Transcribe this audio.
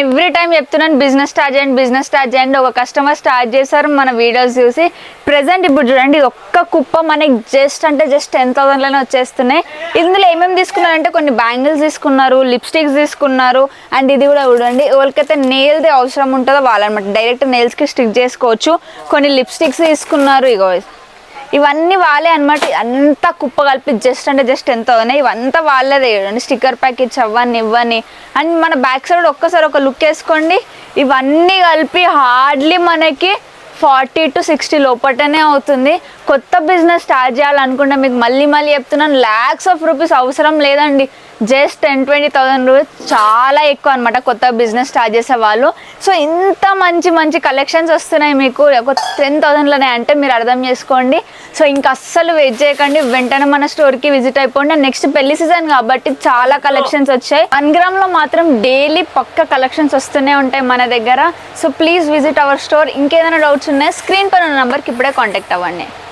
Every time చెప్తున్నాను business start చేయండి. ఒక కస్టమర్ స్టార్ట్ చేశారు మన వీడియోస్ చూసి. ప్రెసెంట్ ఇప్పుడు చూడండి ఒక్క కుప్ప మనకి జస్ట్ 10,000లోనే వచ్చేస్తున్నాయి. ఇందులో ఏమేమి తీసుకున్నారంటే కొన్ని బ్యాంగిల్స్ తీసుకున్నారు, లిప్స్టిక్స్ తీసుకున్నారు. అండ్ ఇది కూడా చూడండి ఎవరికైతే నెయిల్ది అవసరం ఉంటుందో వాళ్ళనమాట డైరెక్ట్ నెయిల్స్కి స్టిక్ చేసుకోవచ్చు. కొన్ని లిప్స్టిక్స్ తీసుకున్నారు. ఇగో ఇవన్నీ వాళ్ళే అనమాట. అంతా కుప్ప కలిపి జస్ట్ ఎంత ఉన్నాయి. ఇవంతా వాళ్ళదే చూడండి. స్టిక్కర్ ప్యాకెట్స్ ఇవ్వని అండ్ మన బ్యాక్ సైడ్ ఒక్కసారి ఒక లుక్ వేసుకోండి. ఇవన్నీ కలిపి హార్డ్లీ మనకి 40 to 60 లోపటనే అవుతుంది. కొత్త బిజినెస్ స్టార్ట్ చేయాలనుకుంటే మీకు మళ్ళీ చెప్తున్నాను lakhs of rupees అవసరం లేదండి. జస్ట్ 10-20,000 రూపీస్ చాలా ఎక్కువ అనమాట కొత్త బిజినెస్ స్టార్ట్ చేసే వాళ్ళు. సో ఇంత మంచి కలెక్షన్స్ వస్తున్నాయి మీకు ఒక 10,000లోనే అంటే మీరు అర్థం చేసుకోండి. సో ఇంకా అస్సలు వెయిట్ చేయకండి, వెంటనే మన స్టోర్కి విజిట్ అయిపోండి. నెక్స్ట్ పెళ్లి సీజన్ కాబట్టి చాలా కలెక్షన్స్ వచ్చాయి. 1 గ్రామ్లో మాత్రం డైలీ పక్క కలెక్షన్స్ వస్తూనే ఉంటాయి మన దగ్గర. So please visit our store. ఇంకేదైనా డౌట్స్ ఉన్నాయి స్క్రీన్ పైన ఉన్న నెంబర్కి ఇప్పుడే కాంటాక్ట్ అవ్వండి.